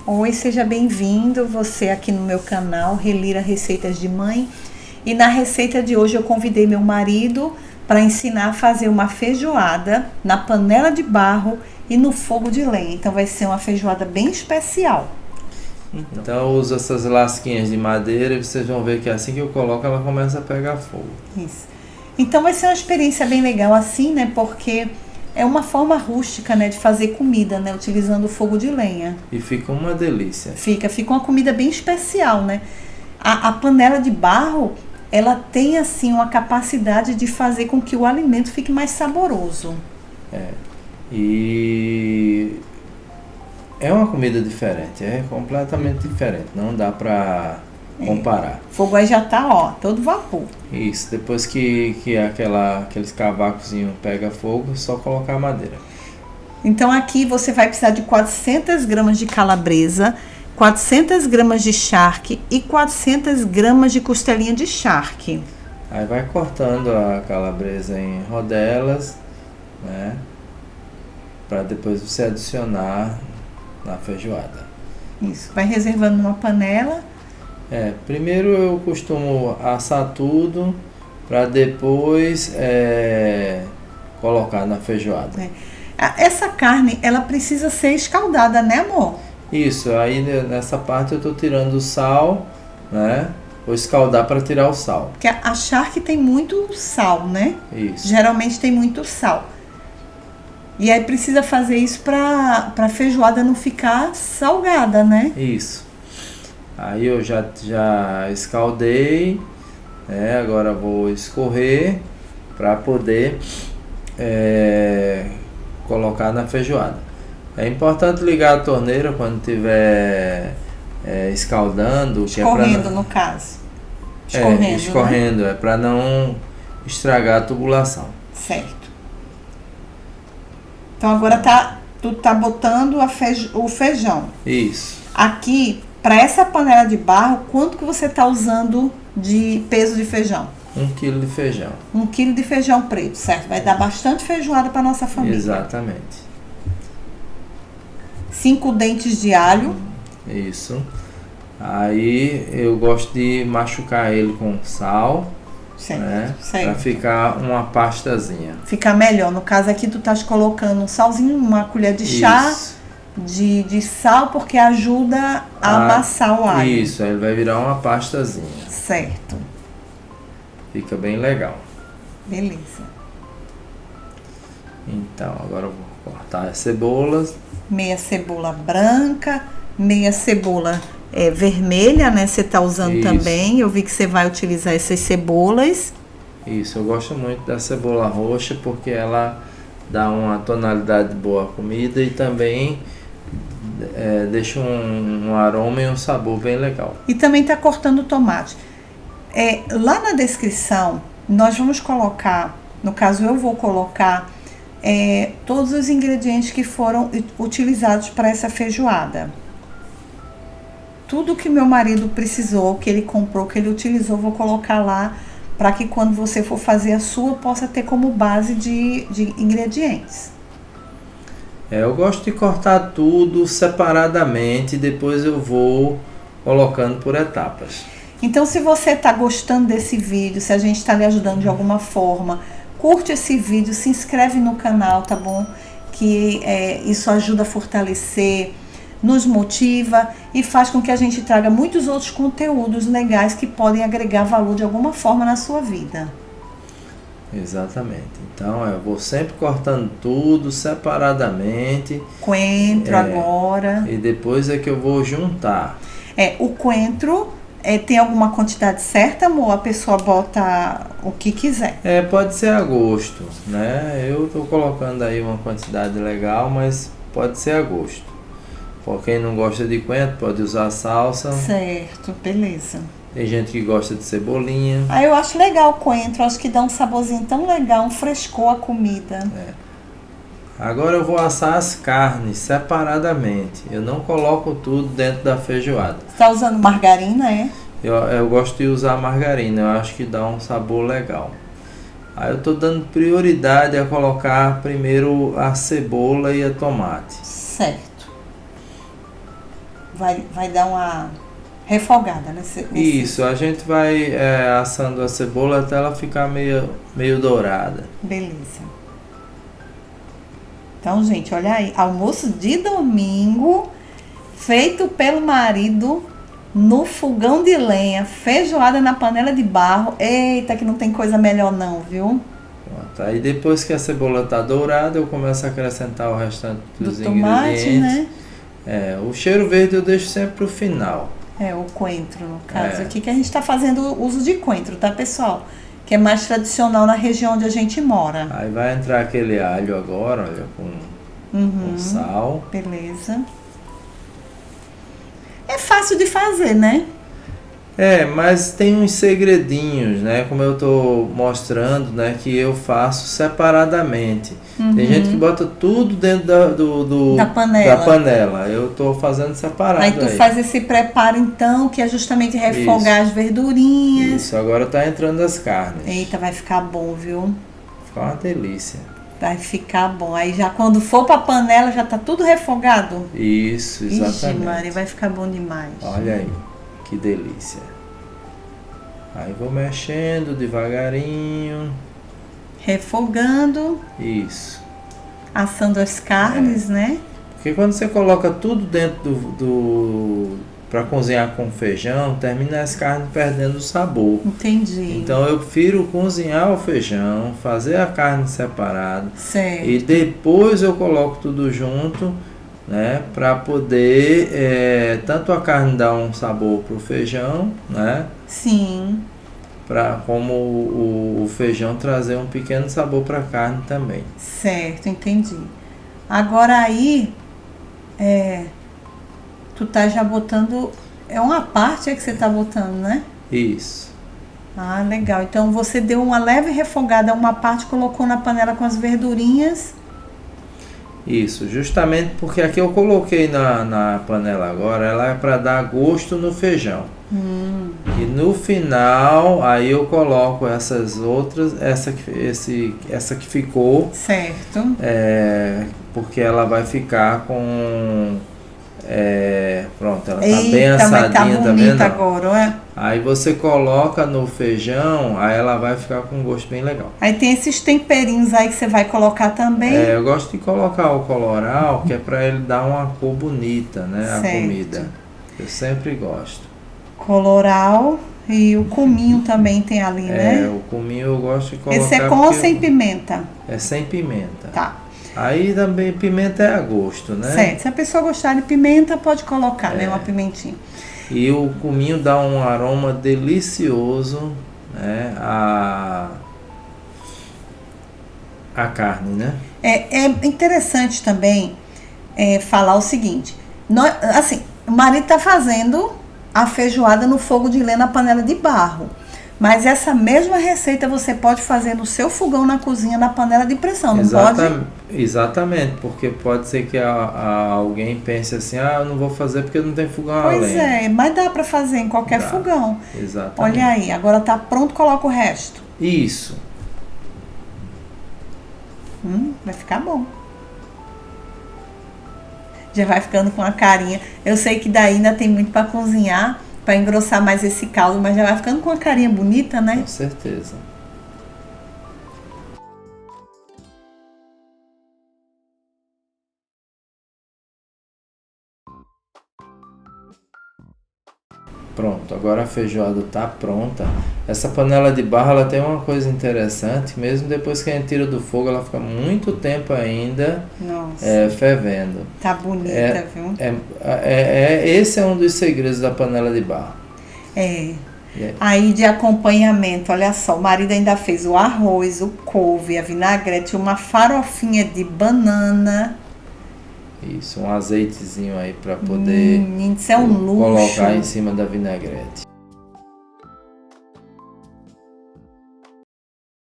Oi, seja bem-vindo, você aqui no meu canal Relira Receitas de Mãe. E na receita de hoje eu convidei meu marido para ensinar a fazer uma feijoada na panela de barro e no fogo de lenha. Então vai ser uma feijoada bem especial. Então eu uso essas lasquinhas de madeira e vocês vão ver que assim que eu coloco ela começa a pegar fogo. Isso. Então vai ser uma experiência bem legal assim, né? Porque é uma forma rústica, né, de fazer comida, né, utilizando o fogo de lenha. E fica uma delícia. Fica uma comida bem especial, né? A panela de barro, ela tem assim uma capacidade de fazer com que o alimento fique mais saboroso. E é uma comida diferente, é completamente diferente, não dá pra comparar. O fogo aí já tá, ó, todo vapor. Isso, depois que aqueles cavacozinhos pega fogo, é só colocar a madeira. Então aqui você vai precisar de 400 gramas de calabresa, 400 gramas de charque e 400 gramas de costelinha de charque. Aí vai cortando a calabresa em rodelas, né? Pra depois você adicionar na feijoada. Isso, vai reservando numa panela. Primeiro eu costumo assar tudo para depois colocar na feijoada. Essa carne, ela precisa ser escaldada, né, amor? Isso, aí nessa parte eu tô tirando o sal, né? Vou escaldar para tirar o sal. Porque a charque tem muito sal, né? Isso. Geralmente tem muito sal. E aí precisa fazer isso para a feijoada não ficar salgada, né? Isso. Aí eu já escaldei, agora vou escorrer para poder colocar na feijoada. É importante ligar a torneira quando estiver escaldando. Escorrendo, no caso. Escorrendo, né? Para não estragar a tubulação. Certo. Então agora tu tá botando o feijão. Isso. Aqui, para essa panela de barro, quanto que você tá usando de peso de feijão? 1 quilo de feijão. 1 quilo de feijão preto, certo? Vai dar bastante feijoada para nossa família. Exatamente. 5 dentes de alho. Isso. Aí eu gosto de machucar ele com sal. Certo. Para ficar uma pastazinha. Fica melhor. No caso aqui tu estás colocando um salzinho, uma colher de chá de sal, porque ajuda a amassar o alho. Isso, aí ele vai virar uma pastazinha. Certo. Fica bem legal. Beleza. Então, agora eu vou cortar as cebolas. Meia cebola branca, meia cebola vermelha, né? Você tá usando também. Eu vi que você vai utilizar essas cebolas. Isso, eu gosto muito da cebola roxa porque ela dá uma tonalidade boa à comida e também deixa um aroma e um sabor bem legal. E também tá cortando tomate. Lá na descrição, nós vamos colocar, no caso eu vou colocar todos os ingredientes que foram utilizados para essa feijoada. Tudo que meu marido precisou, que ele comprou, que ele utilizou, vou colocar lá para que quando você for fazer a sua, possa ter como base de ingredientes. Eu gosto de cortar tudo separadamente, depois eu vou colocando por etapas. Então, se você está gostando desse vídeo, se a gente está lhe ajudando de alguma forma, curte esse vídeo, se inscreve no canal, tá bom? Que isso ajuda a fortalecer, nos motiva e faz com que a gente traga muitos outros conteúdos legais que podem agregar valor de alguma forma na sua vida. Exatamente. Então eu vou sempre cortando tudo separadamente. Coentro agora. E depois é que eu vou juntar. O coentro tem alguma quantidade certa, amor? A pessoa bota o que quiser. Pode ser a gosto, né? Eu tô colocando aí uma quantidade legal, mas pode ser a gosto. Por quem não gosta de coentro, pode usar salsa. Certo, beleza. Tem gente que gosta de cebolinha. Eu acho legal o coentro, acho que dá um saborzinho tão legal, um frescor à comida. Agora eu vou assar as carnes separadamente. Eu não coloco tudo dentro da feijoada. Você tá usando margarina, Eu gosto de usar margarina, eu acho que dá um sabor legal. Aí eu tô dando prioridade a colocar primeiro a cebola e a tomate. Certo. vai dar uma refogada nesse... Isso, a gente vai assando a cebola até ela ficar meio dourada. Beleza. Então, gente, olha aí, almoço de domingo, feito pelo marido no fogão de lenha, feijoada na panela de barro. Eita, que não tem coisa melhor não, viu? Pronto, aí depois que a cebola tá dourada, eu começo a acrescentar o restante dos tomate, ingredientes. né? O cheiro verde eu deixo sempre pro final. O coentro, no caso. Aqui que a gente tá fazendo uso de coentro, tá, pessoal? Que é mais tradicional na região onde a gente mora. Aí vai entrar aquele alho agora, olha, com sal. Beleza. É fácil de fazer, né? Mas tem uns segredinhos, né? Como eu tô mostrando, né? Que eu faço separadamente. Tem gente que bota tudo dentro da panela. Da panela. Eu tô fazendo separado. Aí tu faz esse preparo, então, que é justamente refogar as verdurinhas. Isso, agora tá entrando as carnes. Eita, vai ficar bom, viu? Fica uma delícia. Vai ficar bom. Aí já quando for pra panela, já tá tudo refogado? Isso, exatamente. Ixi, Mari, vai ficar bom demais. Olha aí, que delícia. Aí vou mexendo devagarinho. Refogando. Isso. Assando as carnes, né? Porque quando você coloca tudo dentro para cozinhar com feijão, termina as carnes perdendo o sabor. Entendi. Então eu prefiro cozinhar o feijão, fazer a carne separada. Certo. E depois eu coloco tudo junto, né? Para poder tanto a carne dar um sabor pro feijão, né? Sim. Como o feijão trazer um pequeno sabor para a carne também. Certo, entendi. Agora aí, tu tá já botando, uma parte que você tá botando, né? Isso. Ah, legal. Então você deu uma leve refogada, uma parte colocou na panela com as verdurinhas. Isso, justamente porque aqui eu coloquei na panela agora, ela é para dar gosto no feijão. E no final, aí eu coloco essas outras, essa que ficou. Certo. Porque ela vai ficar com... pronto, ela tá Eita, bem assadinha, tá vendo? Agora, Aí você coloca no feijão, aí ela vai ficar com um gosto bem legal. Aí tem esses temperinhos aí que você vai colocar também. Eu gosto de colocar o coloral, que é para ele dar uma cor bonita, né? Certo. A comida. Eu sempre gosto. Coloral e o cominho também tem ali, né? O cominho eu gosto de colocar. Esse é com ou sem pimenta? É sem pimenta. Tá. Aí também pimenta é a gosto, né? Certo. Se a pessoa gostar de pimenta, pode colocar, né? Uma pimentinha. E o cominho dá um aroma delicioso, né? A carne, né? É interessante também falar o seguinte. Assim, o marido tá fazendo a feijoada no fogo de lenha na panela de barro. Mas essa mesma receita você pode fazer no seu fogão na cozinha, na panela de pressão, não pode? Exatamente, porque pode ser que alguém pense assim, eu não vou fazer porque não tem fogão a lenha. Pois mas dá para fazer em qualquer fogão. Exatamente. Olha aí, agora tá pronto, coloca o resto. Isso. Vai ficar bom. Já vai ficando com a carinha. Eu sei que daí ainda tem muito para cozinhar, para engrossar mais esse caldo, mas já vai ficando com a carinha bonita, né? Com certeza. Pronto, agora a feijoada está pronta. Essa panela de barro ela tem uma coisa interessante, mesmo depois que a gente tira do fogo, ela fica muito tempo ainda fervendo. Tá bonita, viu? Esse é um dos segredos da panela de barro. Aí de acompanhamento, olha só, o marido ainda fez o arroz, o couve, a vinagrete, uma farofinha de banana. Isso, um azeitezinho aí para poder isso é um luxo. Colocar em cima da vinagrete.